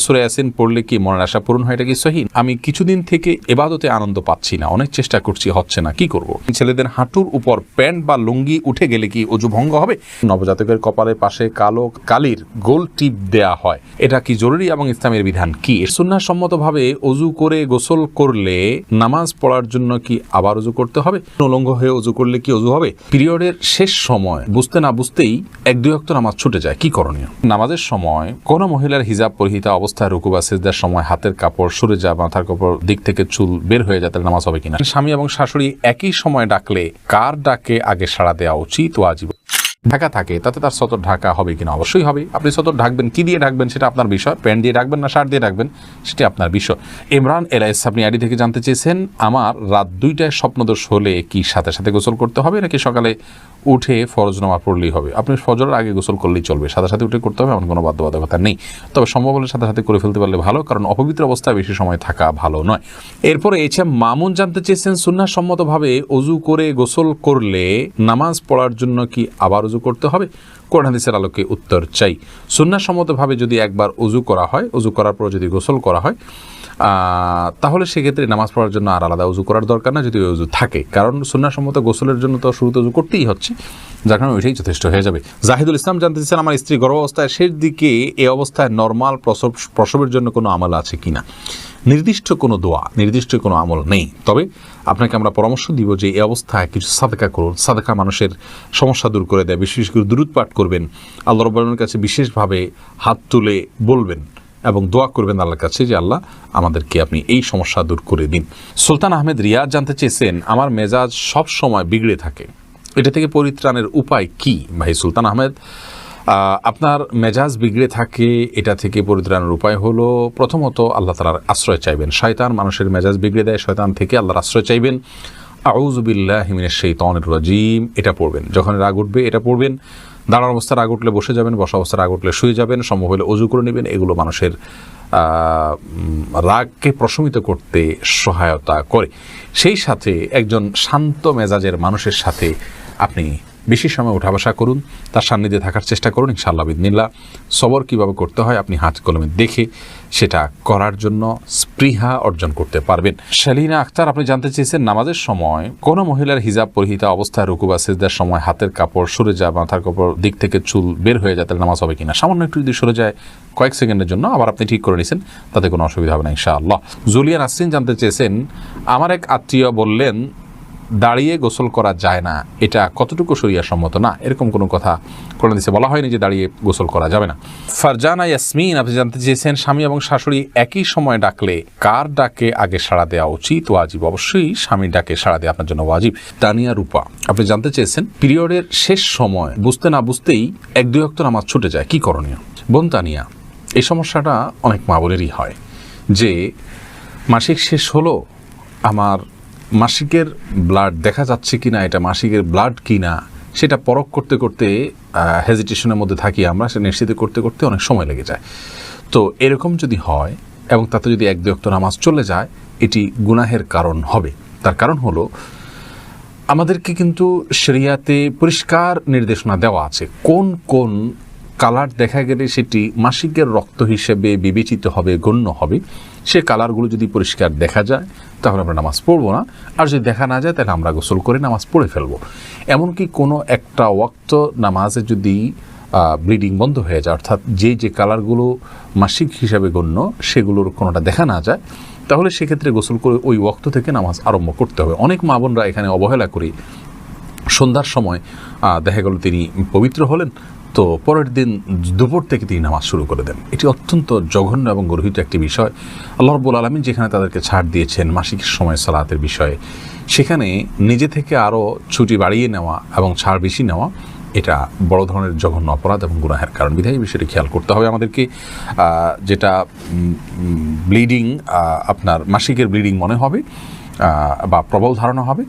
সূরা ইয়াসিন পড়লে কি মনের আশা পূরণ হয়, এটা কি সহিহ? আমি কিছুদিন থেকে ইবাদতে আনন্দ পাচ্ছি না, অনেক চেষ্টা করছি, হচ্ছে না, কি করব? ছেলেদের হাঁটুর উপর প্যান্ট বা লুঙ্গি উঠে গেলে কি ওযু ভঙ্গ হবে? নবজাতকের কপালের পাশে কালো কালির গোল টিপ দেয়া হয়, এটা কি জরুরি এবং ইসলামের বিধান কি? সুন্নাহ সম্মতভাবে ওযু করে গোসল করলে নামাজ পড়ার জন্য কি আবার ওযু করতে হবে? উলঙ্গ হয়ে ওযু করলে কি ওযু হবে? পিরিয়ডের শেষ সময় বুঝতে না বুঝতেই 1-2 ওয়াক্ত নামাজ ছুটে যায়, কি করণীয়? নামাজের সময় কোনো মহিলার হিজাব পরিহিতা অবস্থায় রুকু বা সিজদার সময় হাতের কাপড় সরে যায়, মাথার কাপড় দিক থেকে চুল বের হয়ে যায়, তাহলে নামাজ হবে কিনা? স্বামী এবং শাশুড়ি একই সময় ডাকলে কার ডাকে আগে সাড়া দেওয়া উচিত? ওয়াজিব ঢাকা থাকে তাতে তার সতর ঢাকা হবে কিনা? অবশ্যই হবে। আপনি সতর ঢাকবেন, কি দিয়ে ঢাকবেন সেটা আপনার বিষয়। প্যান্ট দিয়ে ঢাকবেন না শার্ট দিয়ে ঢাকবেন সেটা আপনার বিষয়। ইমরান এলাইস আপনি আইডি থেকে জানতে চেয়েছেন, আমার রাত 2টায় স্বপ্নদোষ হলে কি সাথে সাথে গোসল করতে হবে নাকি সকালে উঠে ফরজ নামাজ পড়লেই হবে? আপনি ফজরের আগে গোসল করলেই চলবে, সাথে সাথে উঠে করতে হবে এমন কোনো বাধ্যবাধকতা নেই। তবে সম্ভব হলে সাথে সাথে করে ফেলতে পারলে ভালো, কারণ অপবিত্র অবস্থায় বেশি সময় থাকা ভালো নয়। এরপরে মামুন জানতে চেয়েছেন, সুন্নাহ সম্মতভাবে ওযু করে গোসল করলে নামাজ পড়ার জন্য কি আবার ওযু করতে হবে? কোরআন হাদিসের আলোকে উত্তর চাই। সুন্নাহ সম্মতভাবে যদি একবার ওযু করা হয়, ওযু করার পর যদি গোসল করা হয়, তাহলে সেক্ষেত্রে নামাজ পড়ার জন্য আর আলাদা ওযু করার দরকার না, যদি ওযু থাকে। কারণ সুন্নাহ সম্মত গোসলের জন্য তো শুরুতে ওযু করতেই হচ্ছে, যার কারণে ওইটাই যথেষ্ট হয়ে যাবে। জাহিদুল ইসলাম জানতে চাচ্ছেন, আমার স্ত্রী গর্ভাবস্থায় শেষ দিকে এই অবস্থায় নর্মাল প্রসবের জন্য কোনো আমল আছে কিনা? নির্দিষ্ট কোনো দোয়া, নির্দিষ্ট কোনো আমল নেই। তবে আপনাকে আমরা পরামর্শ দিব যে এই অবস্থায় কিছু সাদকা করুন। সাদকা মানুষের সমস্যা দূর করে দেয়। বিশেষ করে দুরূদ পাঠ করবেন, আল্লাহ রাব্বুল আলামিনের কাছে বিশেষভাবে হাত তুলে বলবেন এবং দোয়া করবেন আল্লাহর কাছে যে আল্লাহ আমাদেরকে আপনি এই সমস্যা দূর করে দিন। সুলতান আহমেদ রিয়াদ জানতে চেয়েছেন, আমার মেজাজ সব সময় বিগড়ে থাকে, এটা থেকে পরিত্রাণের উপায় কি? ভাই সুলতান আহমেদ, আপনার মেজাজ বিগড়ে থাকে, এটা থেকে পরিত্রাণের উপায় হলো প্রথমত আল্লাহ তাআলার আশ্রয় চাইবেন। শয়তান মানুষের মেজাজ বিগড়ে দেয়, শয়তান থেকে আল্লাহর আশ্রয় চাইবেন। আউযু বিল্লাহি মিনাশ শাইতানির রাজিম এটা পড়বেন। যখন রাগ উঠবে এটা পড়বেন। দাঁড়ানো অবস্থায় রাগ উঠলে বসে যাবেন, বসা অবস্থায় রাগ উঠলে শুয়ে যাবেন, সম্ভব হলে ওযু করে নেবেন। এগুলো মানুষের রাগকে প্রশমিত করতে সহায়তা করে। সেই সাথে একজন শান্ত মেজাজের মানুষের সাথে আপনি বেশি সময় উঠা বসা করুন, তার সান্নিধ্যে থাকার চেষ্টা করুন। ইনশাআল্লাহ বিদিনিল্লাহ সবর কীভাবে করতে হয় আপনি হাত কলমে দেখে সেটা করার জন্য স্পৃহা অর্জন করতে পারবেন। শালিনা আক্তার আপনি জানতে চেয়েছেন, নামাজের সময় কোনো মহিলার হিজাব পরিহিতা অবস্থায় রুকু বা সিজদার সময় হাতের কাপড় সরে যায়, মাথার কাপড় দিক থেকে চুল বের হয়ে যায়, তাহলে নামাজ হবে কিনা? সামান্য একটু যদি সরে যায় কয়েক সেকেন্ডের জন্য, আবার আপনি ঠিক করে নিয়েছেন, তাতে কোনো অসুবিধা হবে না ইনশাআল্লাহ। জুলিয়া নাসরিন জানতে চেয়েছেন, আমার এক আত্মীয় বললেন দাঁড়িয়ে গোসল করা যায় না, এটা কতটুকু শরিয়া সম্মত? না, এরকম কোনো কথা কোরআন হাদিসে বলা হয়নি যে দাঁড়িয়ে গোসল করা যাবে না। ফারজানা ইয়াসমিন আপনি জানতে চেয়েছেন, স্বামী এবং শাশুড়ি একই সময় ডাকলে কার ডাকে আগে সাড়া দেওয়া উচিত? ওয়াজিব। অবশ্যই স্বামীর ডাকে সাড়া দেওয়া আপনার জন্য ওয়াজিব। তানিয়া রূপা আপনি জানতে চেয়েছেন, পিরিয়ডের শেষ সময় বুঝতে না বুঝতেই 1-2 ওয়াক্ত নামাজ ছুটে যায়, কি করণীয়? বোন তানিয়া, এই সমস্যাটা অনেক মা বোনেরই হয় যে মাসিক শেষ হলো, আমার মাসিকের ব্লাড দেখা যাচ্ছে কিনা, এটা মাসিকের ব্লাড কিনা সেটা পরখ করতে করতে হেজিটেশনের মধ্যে থাকি আমরা, সেটা নিশ্চিত করতে করতে অনেক সময় লেগে যায়। তো এরকম যদি হয় এবং তাতে যদি 1-2 ওয়াক্ত নামাজ চলে যায়, এটি গুনাহের কারণ হবে। তার কারণ হলো আমাদেরকে কিন্তু শরিয়াতে পরিষ্কার নির্দেশনা দেওয়া আছে কোন কোন কালার দেখা গেলে সেটি মাসিকের রক্ত হিসেবে বিবেচিত হবে, গণ্য হবে। সে কালারগুলো যদি পরিষ্কার দেখা যায় তাহলে আমরা নামাজ পড়বো না, আর যদি দেখা না যায় তাহলে আমরা গোসল করে নামাজ পড়ে ফেলবো। এমনকি কোনো একটা ওয়াক্ত নামাজে যদি ব্লিডিং বন্ধ হয়ে যায়, অর্থাৎ যে কালারগুলো মাসিক হিসাবে গণ্য সেগুলোর কোনোটা দেখা না যায়, তাহলে সেক্ষেত্রে গোসল করে ওই ওয়াক্ত থেকে নামাজ আরম্ভ করতে হবে। অনেক মা বোনরা এখানে অবহেলা করে সন্ধ্যার সময় দেখা গেল তিনি পবিত্র হলেন, তো পরের দিন দুপুর থেকে তিনি নামাজ শুরু করে দেন। এটি অত্যন্ত জঘন্য এবং গর্হিত একটি বিষয়। আল্লাহ রাব্বুল আলামিন যেখানে তাদেরকে ছাড় দিয়েছেন মাসিকের সময় সালাতের বিষয়ে, সেখানে নিজে থেকে আরও ছুটি বাড়িয়ে নেওয়া এবং ছাড় বেশি নেওয়া এটা বড় ধরনের জঘন্য অপরাধ এবং গুনাহের কারণ। বিধায় এই বিষয়টি খেয়াল করতে হবে আমাদেরকে। যেটা ব্লিডিং আপনার মাসিকের ব্লিডিং মনে হবে বা প্রবল ধারণা হবে,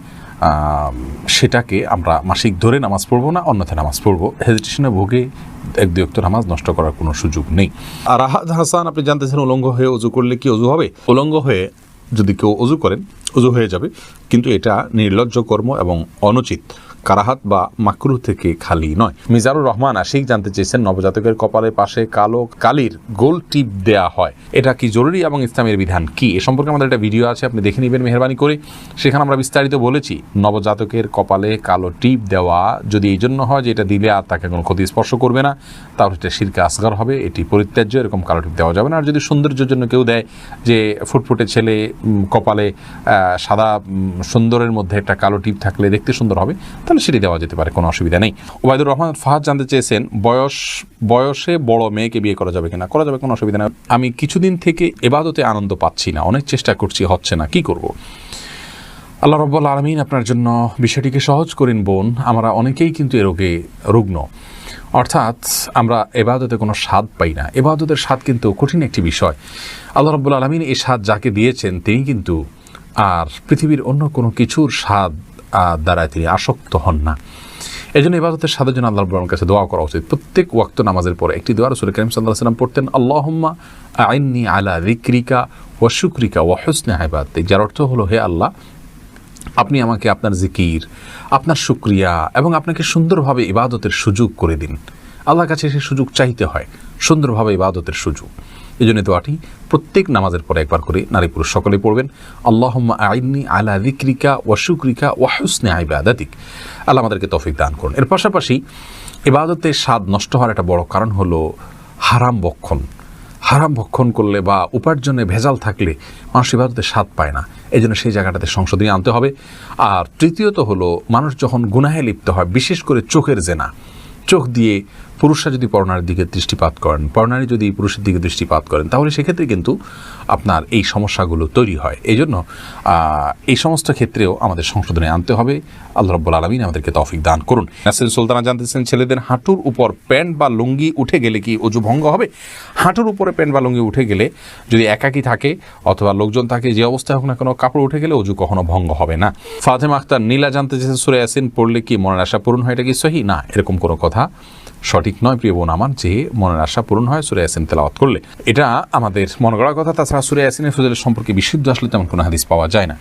সেটাকে আমরা মাসিক ধরে নামাজ পড়বো না, অন্যথায় নামাজ পড়বো। হেজিটেশনে ভোগে 1-2 ওয়াক্ত নামাজ নষ্ট করার কোনো সুযোগ নেই। আর রাহাত হাসান আপনি জানতেছেন, উলঙ্গ হয়ে ওযু করলে কি ওযু হবে? উলঙ্গ হয়ে যদি কেউ ওযু করেন ওযু হয়ে যাবে, কিন্তু এটা নির্লজ্জ কর্ম এবং অনুচিত। কারাহাত বা মাকরুহ থেকে খালি নয়। মিজানুর রহমান আশিক জানতে চেয়েছেন, নবজাতকের কপালের পাশে কালো কালির গোল টিপ দেয়া হয়, এটা কি জরুরি এবং ইসলামের বিধান কি? এ সম্পর্কে আমাদের একটা ভিডিও আছে, আপনি দেখে নেবেন মেহেরবানি করে। সেখানে আমরা বিস্তারিত বলেছি নবজাতকের কপালে কালো টিপ দেওয়া যদি এই জন্য হয় যে এটা দিলে আর তাকে কোনো ক্ষতি স্পর্শ করবে না, তাহলে এটা শিরকে আসগার হবে, এটি পরিত্যাজ্য, এরকম কালো টিপ দেওয়া যাবে না। আর যদি সৌন্দর্যের জন্য কেউ দেয় যে ফুটফুটে ছেলে কপালে সাদা সুন্দরের মধ্যে একটা কালো টিপ থাকলে দেখতে সুন্দর হবে, তাহলে সেটি দেওয়া যেতে পারে, কোনো অসুবিধা নেই। ওবায়দুর রহমান ফাহাদ জানতে চেয়েছেন, বয়সে বড় মেয়েকে বিয়ে করা যাবে কিনা? করা যাবে, কোনো অসুবিধা নেই। আমি কিছুদিন থেকে ইবাদতে আনন্দ পাচ্ছি না, অনেক চেষ্টা করছি, হচ্ছে না, কি করব? আল্লাহ রাব্বুল আলামিন আপনার জন্য বিষয়টিকে সহজ করেন বোন। আমরা অনেকেই কিন্তু এ রোগে রুগ্ন, অর্থাৎ আমরা ইবাদতে কোনো স্বাদ পাই না। ইবাদতের স্বাদ কিন্তু কঠিন একটি বিষয়। আল্লাহ রাব্বুল আলামিন এই স্বাদ যাকে দিয়েছেন তিনি কিন্তু আর পৃথিবীর অন্য কোনো কিছুর স্বাদ দ্বারা তিনি আসক্ত হন না। এই জন্য ইবাদতের স্বাদের জন্য আল্লাহ রাব্বুল আলামিনের কাছে দোয়া করা উচিত। প্রত্যেক ওয়াক্ত নামাজের পরে একটি দোয়া রাসূল কারীম সাল্লাল্লাহু আলাইহি ওয়াসাল্লাম পড়তেন, আল্লাহুম্মা আইন্নি আলা যিকরিকা ওয়া শুকরিকা ওয়া হুসনি ইবাদাতিক, যার অর্থ হলো, হে আল্লাহ, আপনি আমাকে আপনার জিকির, আপনার শুকরিয়া এবং আপনাকে সুন্দরভাবে ইবাদতের সুযোগ করে দিন। আল্লাহর কাছে সেই সুযোগ চাইতে হয়, সুন্দরভাবে ইবাদতের সুযোগ। এই জন্য দোয়াটি প্রত্যেক নামাজের পরে একবার করে নারী পুরুষ সকলেই পড়বেন, আল্লাহুম্মা আইন্নি আলা যিকরিকা ওয়া শুকরিকা ওয়া হুসনি ইবাদাতিক। আল্লাহ আমাদেরকে তৌফিক দান করুন। এর পাশাপাশি ইবাদতের স্বাদ নষ্ট হওয়ার একটা বড় কারণ হলো হারাম ভক্ষণ। হারাম ভক্ষণ করলে বা উপার্জনে ভেজাল থাকলে মানুষ ইবাদতের স্বাদ পায় না। এই জন্য সেই জায়গাটাতে সংশোধনী আনতে হবে। আর তৃতীয়ত হলো, মানুষ যখন গুনাহে লিপ্ত হয়, বিশেষ করে চোখের জেনা, চোখ দিয়ে পুরুষরা যদি পরনারীর দিকে দৃষ্টিপাত করেন, পরনারী যদি পুরুষের দিকে দৃষ্টিপাত করেন, তাহলে সেক্ষেত্রে কিন্তু আপনার এই সমস্যাগুলো তৈরি হয়। এই জন্য এই সমস্ত ক্ষেত্রেও আমাদের সংশোধনে আনতে হবে। আল্লাহ রাব্বুল আলামিন আমাদেরকে তৌফিক দান করুন। নাসরিন সুলতানা জানতেছেন, ছেলেদের হাঁটুর উপর প্যান্ট বা লুঙ্গি উঠে গেলে কি ওযু ভঙ্গ হবে? হাঁটুর উপরে প্যান্ট বা লুঙ্গি উঠে গেলে, যদি একাকী থাকে অথবা লোকজন থাকে, যে অবস্থায় হোক না কোনো কাপড় উঠে গেলে ওযু কখনো ভঙ্গ হবে না। ফাতেমা আক্তার নীলা জানতে চেয়েছেন, সূরা ইয়াসিন পড়লে কি মনের আশা পূরণ হয়, এটা কি সহিহ? না, এরকম কোনো কথা সঠিক নয় প্রিয় বোন আমার, যে মনের আশা পূরণ হয় সূরা ইয়াসিন তেলাওয়াত করলে। এটা আমাদের মনে করার কথা। তাছাড়া সূরা ইয়াসিনের ফজিলত সম্পর্কে বিশুদ্ধ আসলে তেমন কোনো হাদিস পাওয়া যায় না।